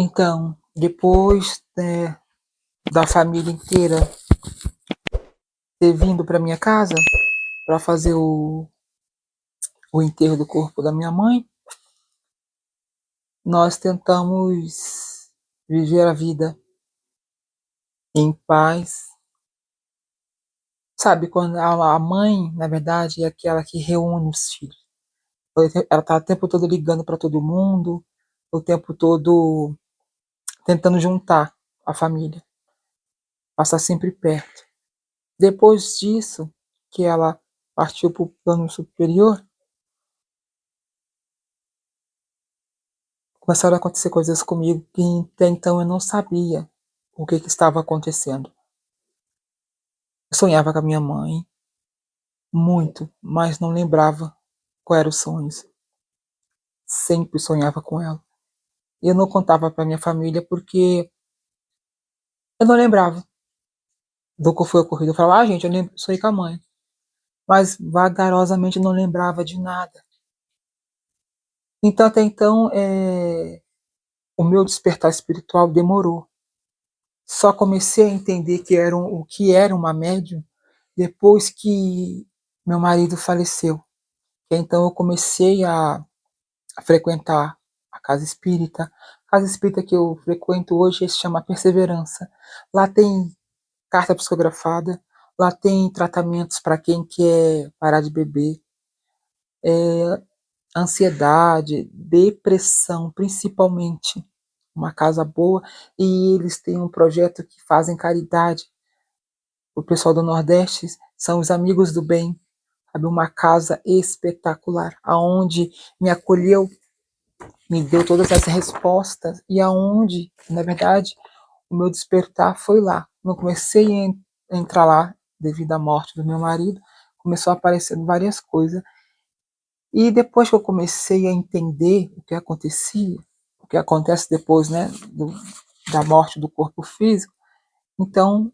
Então, depois, da família inteira ter vindo para minha casa para fazer o enterro do corpo da minha mãe, nós tentamos viver a vida em paz. Sabe, quando a mãe, na verdade, é aquela que reúne os filhos. Ela está o tempo todo ligando para todo mundo, o tempo todo tentando juntar a família, passar sempre perto. Depois disso, que ela partiu para o plano superior, começaram a acontecer coisas comigo que até então eu não sabia o que estava acontecendo. Eu sonhava com a minha mãe, muito, mas não lembrava quais eram os sonhos. Sempre sonhava com ela. E eu não contava para minha família porque eu não lembrava do que foi ocorrido. Eu falava, gente, eu sonhei com a mãe. Mas vagarosamente não lembrava de nada. Então, até então, o meu despertar espiritual demorou. Só comecei a entender o que era uma médium depois que meu marido faleceu. Então eu comecei a frequentar a casa espírita. A casa espírita que eu frequento hoje se chama Perseverança. Lá tem carta psicografada, lá tem tratamentos para quem quer parar de beber, ansiedade, depressão, principalmente. Uma casa boa, e eles têm um projeto que fazem caridade. O pessoal do Nordeste são os Amigos do Bem, sabe? Uma casa espetacular, aonde me acolheu, me deu todas as respostas, e aonde, na verdade, o meu despertar foi lá. Quando eu comecei a entrar lá, devido à morte do meu marido, começou a aparecer várias coisas. E depois que eu comecei a entender o que acontecia, o que acontece depois, né, da morte do corpo físico, então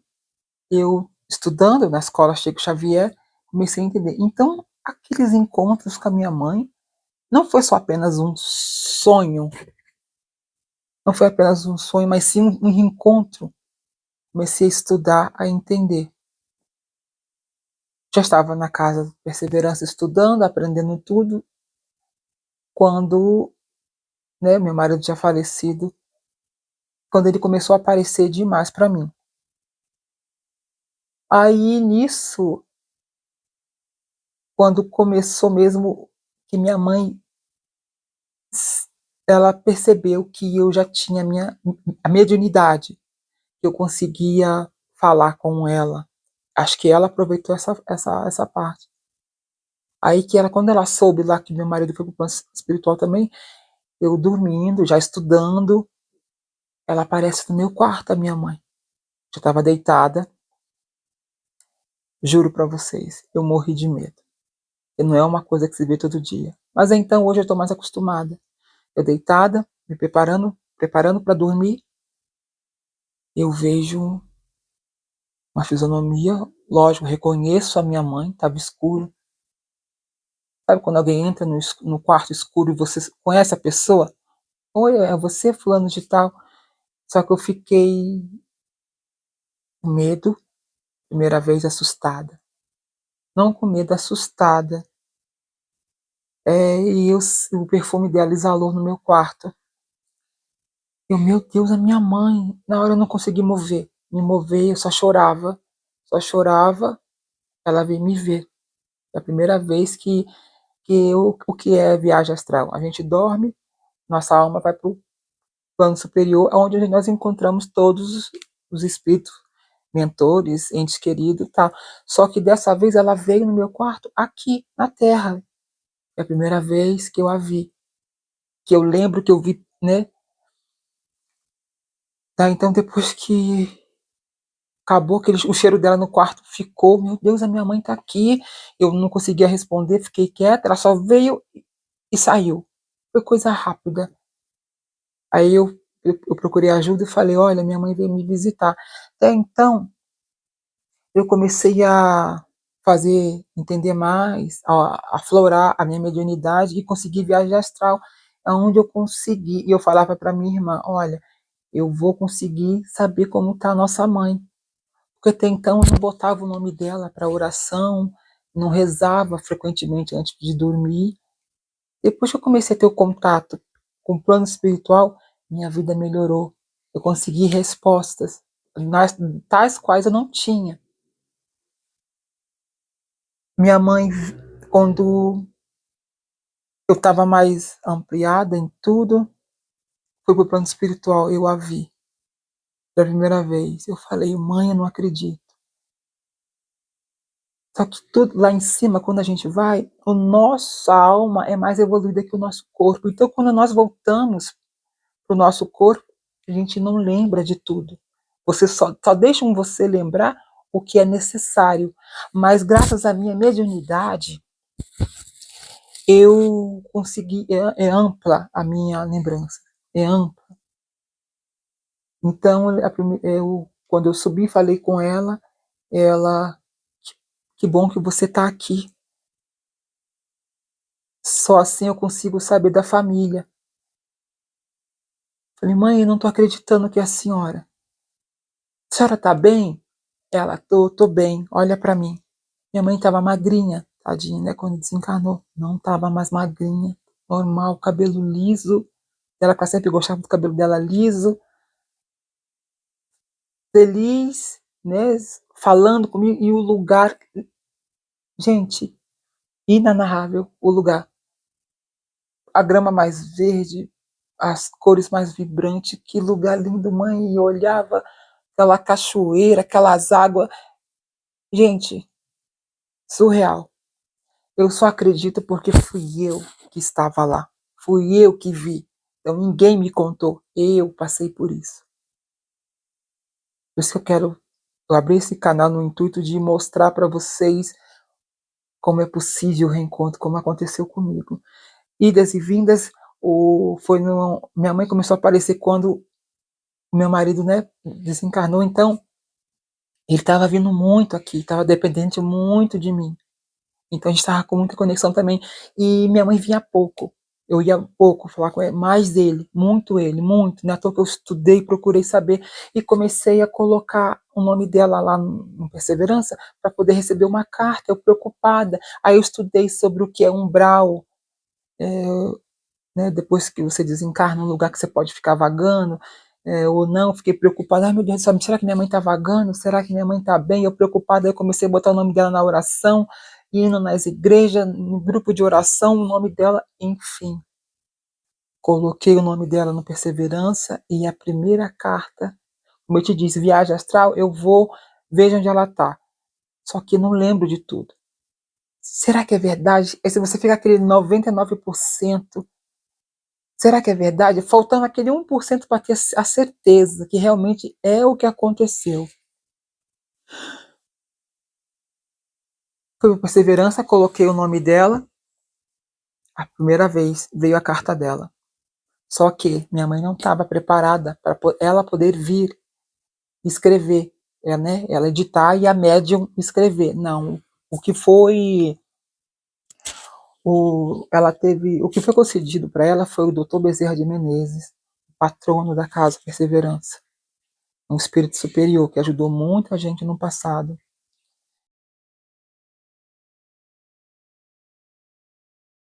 eu, estudando na escola Chico Xavier, comecei a entender. Então, aqueles encontros com a minha mãe não foi só apenas um sonho, não foi apenas um sonho, mas sim um reencontro. Comecei a estudar, a entender. Já estava na casa de Perseverança estudando, aprendendo tudo, quando, né, meu marido tinha falecido, quando ele começou a aparecer demais para mim. Aí nisso, quando começou mesmo que minha mãe, ela percebeu que eu já tinha a mediunidade, que eu conseguia falar com ela. Acho que ela aproveitou essa parte. Aí que ela, quando ela soube lá que meu marido foi pro plano espiritual também, eu dormindo, já estudando, ela aparece no meu quarto, a minha mãe. Já estava deitada. Juro para vocês, eu morri de medo. E não é uma coisa que se vê todo dia. Mas então hoje eu estou mais acostumada. Eu deitada, me preparando para dormir, eu vejo uma fisionomia, lógico, reconheço a minha mãe, estava escuro. Sabe quando alguém entra no quarto escuro e você conhece a pessoa? Oi, é você, fulano de tal? Só que eu fiquei com medo, primeira vez assustada. Não com medo, assustada. E o perfume dela exalou no meu quarto. Meu Deus, a minha mãe. Na hora eu não consegui me mover, eu só chorava. Ela veio me ver. É a primeira vez o que é viagem astral? A gente dorme, nossa alma vai para o plano superior, onde nós encontramos todos os espíritos, mentores, entes queridos, tá? Só que dessa vez ela veio no meu quarto, aqui na Terra. É a primeira vez que eu a vi, que eu lembro que eu vi, né? Tá, então depois que acabou, o cheiro dela no quarto ficou, meu Deus, a minha mãe tá aqui. Eu não conseguia responder, fiquei quieta, ela só veio e saiu. Foi coisa rápida. Aí eu procurei ajuda e falei, olha, minha mãe veio me visitar. Até então, eu comecei a entender mais, a aflorar a minha mediunidade e conseguir viagem astral, onde eu consegui. E eu falava para minha irmã, olha, eu vou conseguir saber como está a nossa mãe. Porque até então eu não botava o nome dela para oração, não rezava frequentemente antes de dormir. Depois que eu comecei a ter o contato com o plano espiritual, minha vida melhorou. Eu consegui respostas, tais quais eu não tinha. Minha mãe, quando eu estava mais ampliada em tudo, foi para o plano espiritual, eu a vi pela primeira vez. Eu falei, mãe, eu não acredito. Só que tudo lá em cima, quando a gente vai, a nossa alma é mais evoluída que o nosso corpo. Então, quando nós voltamos para o nosso corpo, a gente não lembra de tudo. Você só deixam você lembrar o que é necessário. Mas graças à minha mediunidade, eu consegui, é ampla a minha lembrança, é ampla. Então, quando eu subi, falei com ela, que bom que você está aqui. Só assim eu consigo saber da família. Falei, mãe, eu não estou acreditando que é a senhora. A senhora está bem? Ela, tô bem, olha para mim. Minha mãe estava magrinha, tadinha, né? Quando desencarnou. Não estava mais magrinha, normal, cabelo liso. Ela sempre gostava do cabelo dela liso. Feliz, né? Falando comigo. E o lugar, gente, inenarrável o lugar. A grama mais verde, as cores mais vibrantes. Que lugar lindo, mãe. E olhava aquela cachoeira, aquelas águas. Gente, surreal. Eu só acredito porque fui eu que estava lá. Fui eu que vi. Então ninguém me contou. Eu passei por isso. Por isso que eu abri esse canal no intuito de mostrar para vocês como é possível o reencontro, como aconteceu comigo. Idas e vindas, minha mãe começou a aparecer quando o meu marido, né, desencarnou. Então ele estava vindo muito aqui, estava dependente muito de mim. Então a gente estava com muita conexão também. E minha mãe vinha pouco. Eu ia pouco falar com ele, mais ele, muito. Não é à toa que eu estudei, procurei saber e comecei a colocar o nome dela lá no Perseverança para poder receber uma carta, eu preocupada. Aí eu estudei sobre o que é umbral, né, depois que você desencarna, um lugar que você pode ficar vagando, ou não, fiquei preocupada, ai meu Deus do céu, será que minha mãe está vagando? Será que minha mãe está bem? Eu preocupada, eu comecei a botar o nome dela na oração, indo nas igrejas, no grupo de oração, o nome dela, enfim. Coloquei o nome dela no Perseverança e a primeira carta, como eu te disse, viagem astral, eu vou, veja onde ela está. Só que não lembro de tudo. Será que é verdade? Se você fica aquele 99%, será que é verdade? Faltando aquele 1% para ter a certeza que realmente é o que aconteceu. Foi por Perseverança, coloquei o nome dela. A primeira vez veio a carta dela. Só que minha mãe não estava preparada para ela poder vir escrever, né? Ela editar e a médium escrever. Não. O que foi o que foi concedido para ela foi o Dr. Bezerra de Menezes, patrono da Casa Perseverança. Um espírito superior que ajudou muita gente no passado.